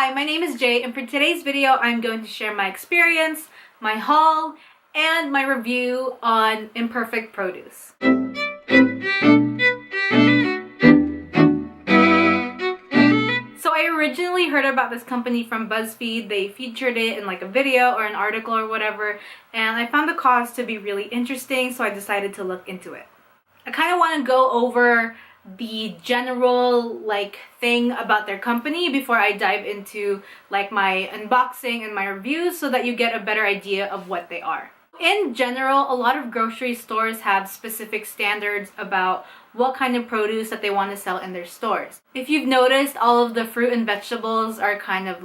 Hi, my name is Jay, and for today's video I'm going to share my experience, my haul, and my review on Imperfect produce. So I originally heard about this company from BuzzFeed. They featured it in like a video or an article or whatever, and I found the cause to be really interesting, so I decided to look into it. I kind of want to go over the general thing about their company before I dive into my unboxing and my reviews, so that you get a better idea of what they are. In general, a lot of grocery stores have specific standards about what kind of produce that they want to sell in their stores. If you've noticed, all of the fruit and vegetables are kind of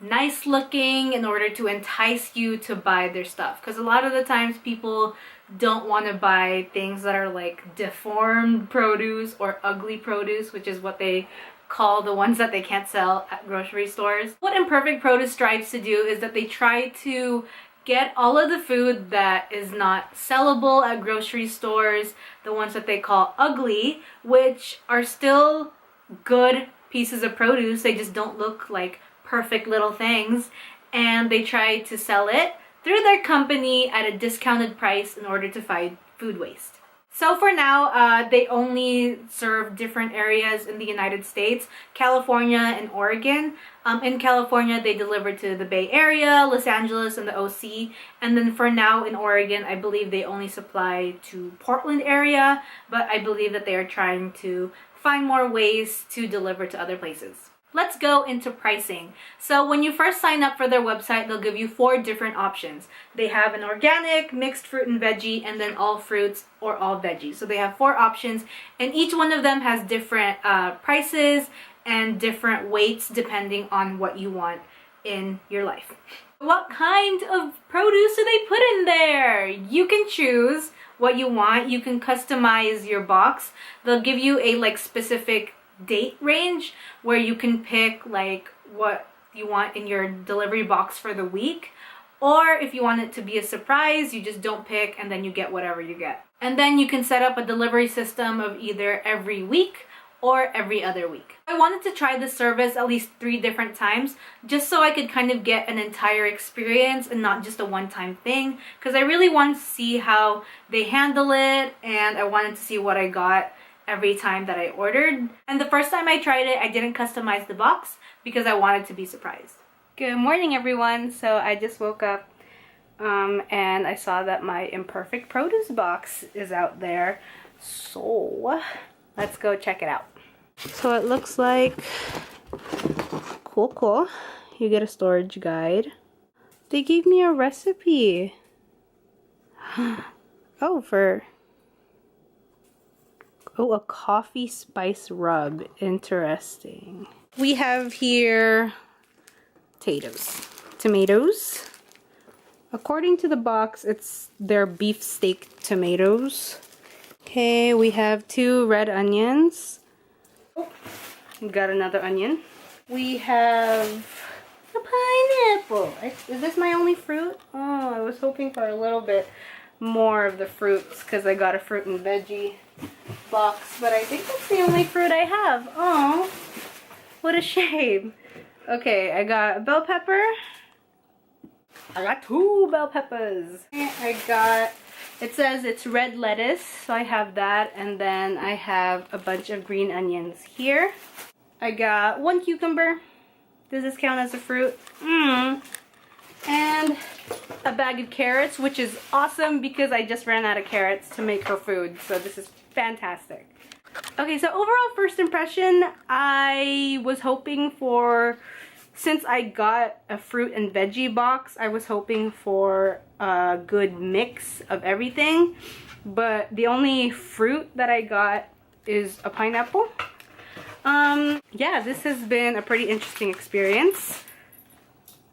nice looking in order to entice you to buy their stuff, because a lot of the times people don't want to buy things that are deformed produce or ugly produce, which is what they call the ones that they can't sell at grocery stores. What Imperfect Produce strives to do is that they try to get all of the food that is not sellable at grocery stores, the ones that they call ugly, which are still good pieces of produce, they just don't look like perfect little things, and they try to sell it through their company at a discounted price in order to fight food waste. So for now, they only serve different areas in the United States, California and Oregon. In California, they deliver to the Bay Area, Los Angeles, and the OC. And then for now in Oregon, I believe they only supply to Portland area, but I believe that they are trying to find more ways to deliver to other places. Let's go into pricing. So when you first sign up for their website, they'll give you 4 different options. They have an organic, mixed fruit and veggie, and then all fruits or all veggies. So they have 4 options, and each one of them has different prices and different weights depending on what you want in your life. What kind of produce do they put in there? You can choose what you want. You can customize your box. They'll give you a specific date range where you can pick what you want in your delivery box for the week, or if you want it to be a surprise, you just don't pick and then you get whatever you get. And then you can set up a delivery system of either every week or every other week. I wanted to try this service at least 3 different times just so I could kind of get an entire experience and not just a one-time thing, because I really wanted to see how they handle it, and I wanted to see what I got every time that I ordered. And the first time I tried it, I didn't customize the box because I wanted to be surprised. Good morning, everyone. So I just woke up and I saw that my Imperfect Produce box is out there. So let's go check it out. So it looks like cool. You get a storage guide. They gave me a recipe. Oh, a coffee spice rub. Interesting. We have here tomatoes. According to the box, it's their beefsteak tomatoes. Okay, we have 2 red onions. Oh, got another onion. We have a pineapple. Is this my only fruit? Oh, I was hoping for a little bit more of the fruits because I got a fruit and veggie box, but I think that's the only fruit I have. Oh, what a shame. Okay, I got a bell pepper. I got 2 bell peppers. It says it's red lettuce, so I have that, and then I have a bunch of green onions here. I got 1 cucumber. Does this count as a fruit? And a bag of carrots, which is awesome because I just ran out of carrots to make her food, so this is fantastic. Okay, so overall first impression, I was hoping for, since I got a fruit and veggie box, I was hoping for a good mix of everything, but the only fruit that I got is a pineapple. Yeah, this has been a pretty interesting experience.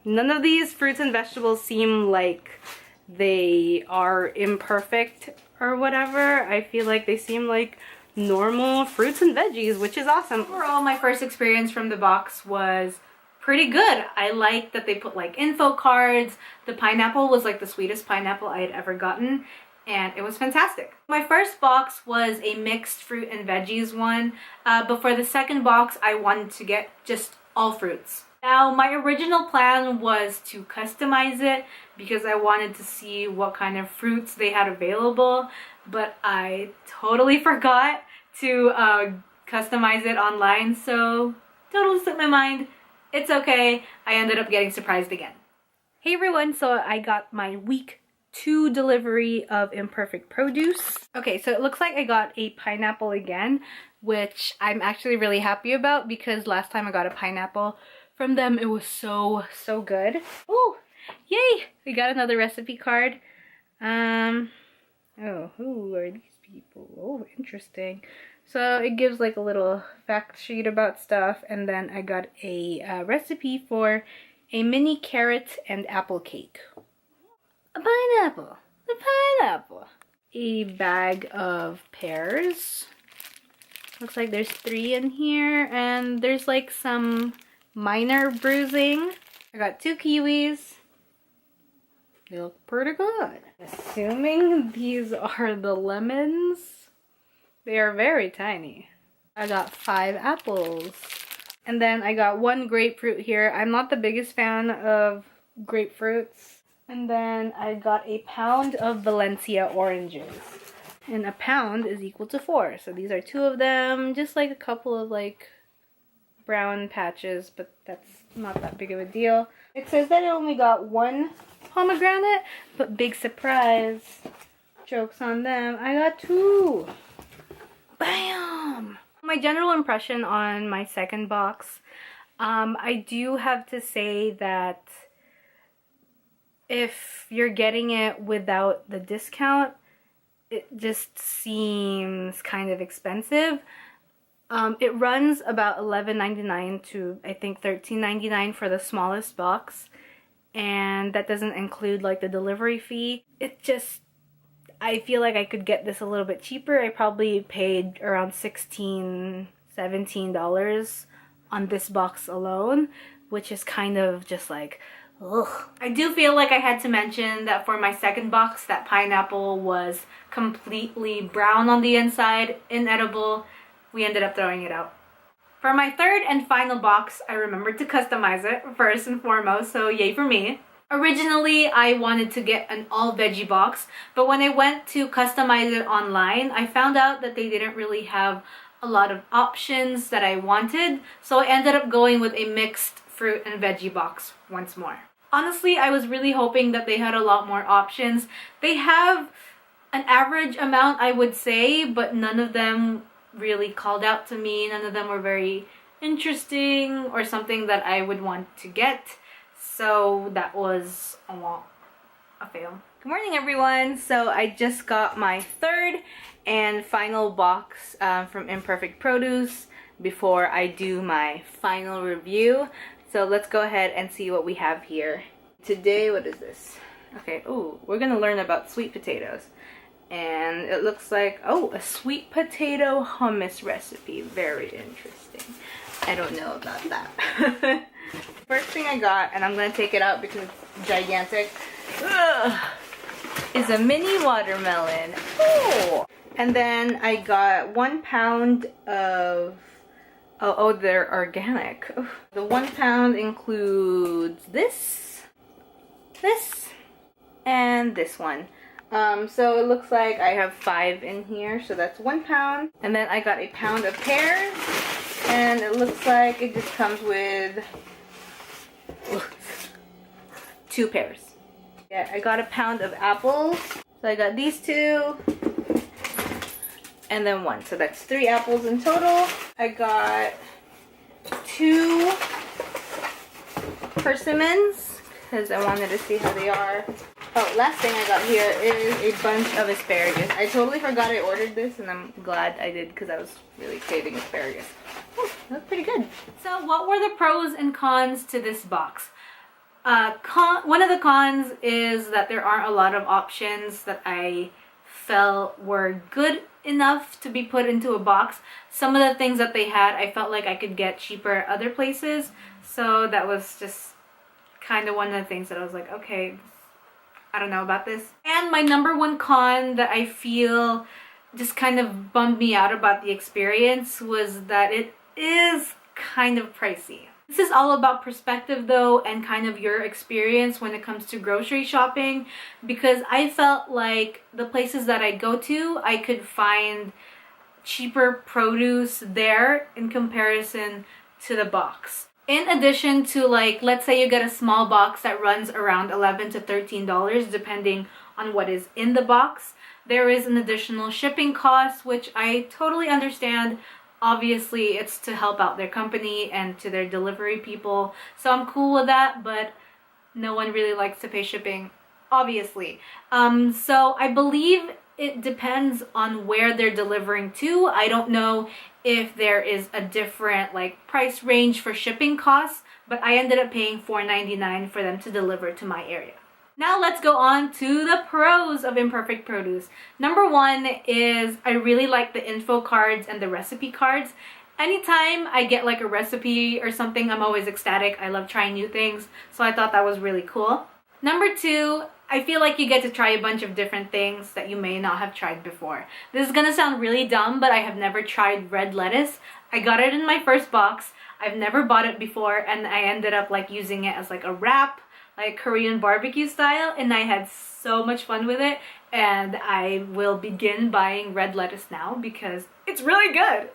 None of these fruits and vegetables seem like they are imperfect or whatever. I feel like they seem like normal fruits and veggies, which is awesome. Overall, my first experience from the box was pretty good. I like that they put info cards. The pineapple was the sweetest pineapple I had ever gotten, and it was fantastic. My first box was a mixed fruit and veggies one, but for the second box I wanted to get just all fruits. Now, my original plan was to customize it because I wanted to see what kind of fruits they had available, but I totally forgot to customize it online, so totally slipped my mind. It's okay. I ended up getting surprised again. Hey everyone, so I got my week 2 delivery of Imperfect produce. Okay, so it looks like I got a pineapple again, which I'm actually really happy about because last time I got a pineapple from them, it was so good. Oh, yay! We got another recipe card. Oh, who are these people? Oh, interesting. So it gives like a little fact sheet about stuff, and then I got a recipe for a mini carrot and apple cake. A pineapple. A pineapple. A bag of pears. Looks like there's 3 in here, and there's like some minor bruising. I got 2 kiwis. They look pretty good. Assuming these are the lemons. They are very tiny. I got 5 apples. And then I got 1 grapefruit here. I'm not the biggest fan of grapefruits. And then I got a pound of Valencia oranges. And a pound is equal to 4. So these are 2 of them. Just like a couple of like brown patches, but that's not that big of a deal. It says that I only got 1 pomegranate, but big surprise. Joke's on them. I got 2. Bam! My general impression on my second box, I do have to say that if you're getting it without the discount, it just seems kind of expensive. It runs about $11.99 to I think $13.99 for the smallest box, and that doesn't include like the delivery fee. I feel like I could get this a little bit cheaper. I probably paid around $16, $17 on this box alone, which is kind of just like, ugh. I do feel like I had to mention that for my second box, that pineapple was completely brown on the inside, inedible. We ended up throwing it out. For my third and final box, I remembered to customize it first and foremost, so yay for me. Originally, I wanted to get an all veggie box, but when I went to customize it online, I found out that they didn't really have a lot of options that I wanted, so I ended up going with a mixed fruit and veggie box once more. Honestly, I was really hoping that they had a lot more options. They have an average amount, I would say, but none of them really called out to me. None of them were very interesting or something that I would want to get. So that was a fail. Good morning, everyone. So I just got my third and final box from Imperfect Produce before I do my final review. So let's go ahead and see what we have here. Today, what is this? Okay, ooh, we're gonna learn about sweet potatoes. And it looks like, oh, a sweet potato hummus recipe. Very interesting. I don't know about that. First thing I got, and I'm going to take it out because it's gigantic, is a mini watermelon. Oh! And then I got 1 pound of, oh, they're organic. The 1 pound includes this, and this one. So it looks like I have 5 in here, so that's 1 pound. And then I got a pound of pears, and it looks like it just comes with 2 pears. Yeah, I got a pound of apples. So I got these 2, and then 1. So that's 3 apples in total. I got 2 persimmons, because I wanted to see how they are. Oh, last thing I got here is a bunch of asparagus. I totally forgot I ordered this, and I'm glad I did because I was really craving asparagus. Oh, that's pretty good. So what were the pros and cons to this box? One of the cons is that there aren't a lot of options that I felt were good enough to be put into a box. Some of the things that they had, I felt like I could get cheaper at other places. So that was just kind of one of the things that I was like, okay, I don't know about this. And my number one con that I feel just kind of bummed me out about the experience was that it is kind of pricey. This is all about perspective though, and kind of your experience when it comes to grocery shopping, because I felt like the places that I go to, I could find cheaper produce there in comparison to the box. In addition to, like, let's say you get a small box that runs around $11 to $13 depending on what is in the box, there is an additional shipping cost, which I totally understand. Obviously, it's to help out their company and to their delivery people, so I'm cool with that, but no one really likes to pay shipping, obviously. So I believe it depends on where they're delivering to. I don't know if there is a different like price range for shipping costs, but I ended up paying $4.99 for them to deliver to my area. Now let's go on to the pros of Imperfect Produce. Number one is I really like the info cards and the recipe cards. Anytime I get like a recipe or something, I'm always ecstatic. I love trying new things, so I thought that was really cool. Number two, I feel like you get to try a bunch of different things that you may not have tried before. This is gonna sound really dumb, but I have never tried red lettuce. I got it in my first box. I've never bought it before, and I ended up like using it as like a wrap, like Korean barbecue style, and I had so much fun with it, and I will begin buying red lettuce now because it's really good.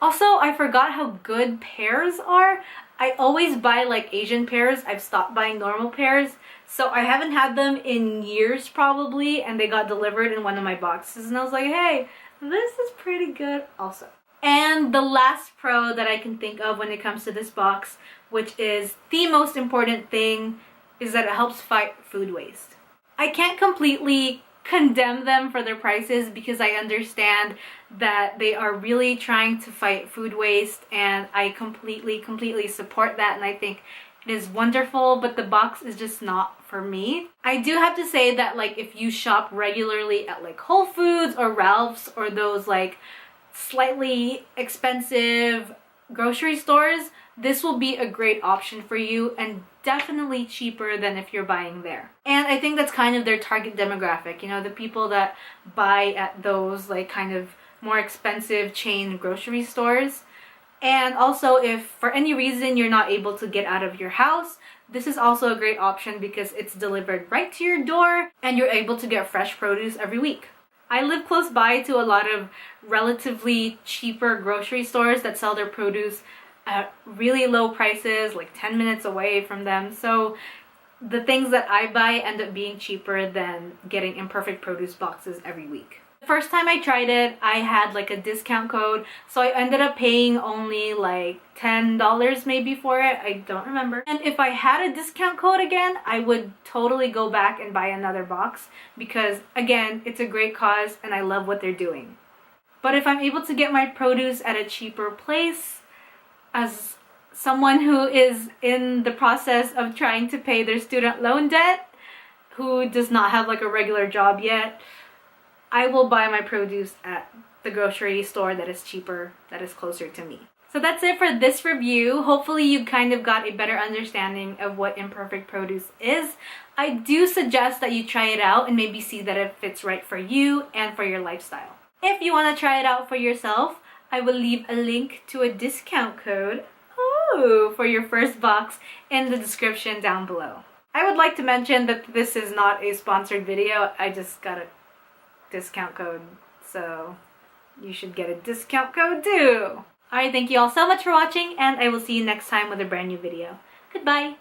Also, I forgot how good pears are. I always buy like Asian pears. I've stopped buying normal pears, so I haven't had them in years probably, and they got delivered in one of my boxes, and I was like, hey, this is pretty good also. And the last pro that I can think of when it comes to this box, which is the most important thing, is that it helps fight food waste. I can't completely condemn them for their prices because I understand that they are really trying to fight food waste, and I completely support that, and I think it is wonderful, but the box is just not for me. I do have to say that like if you shop regularly at like Whole Foods or Ralph's or those like slightly expensive grocery stores, this will be a great option for you, and definitely cheaper than if you're buying there. And I think that's kind of their target demographic, you know, the people that buy at those like kind of more expensive chain grocery stores. And also, if for any reason you're not able to get out of your house, this is also a great option because it's delivered right to your door and you're able to get fresh produce every week. I live close by to a lot of relatively cheaper grocery stores that sell their produce at really low prices, like 10 minutes away from them. So the things that I buy end up being cheaper than getting Imperfect Produce boxes every week. The first time I tried it, I had like a discount code, so I ended up paying only like $10 maybe for it. I don't remember. And if I had a discount code again, I would totally go back and buy another box because, again, it's a great cause and I love what they're doing. But if I'm able to get my produce at a cheaper place, as someone who is in the process of trying to pay their student loan debt, who does not have like a regular job yet, I will buy my produce at the grocery store that is cheaper, that is closer to me. So that's it for this review. Hopefully you kind of got a better understanding of what Imperfect Produce is. I do suggest that you try it out and maybe see that it fits right for you and for your lifestyle. If you want to try it out for yourself, I will leave a link to a discount code for your first box in the description down below. I would like to mention that this is not a sponsored video. I just got a discount code, so you should get a discount code too. Alright, thank you all so much for watching, and I will see you next time with a brand new video. Goodbye!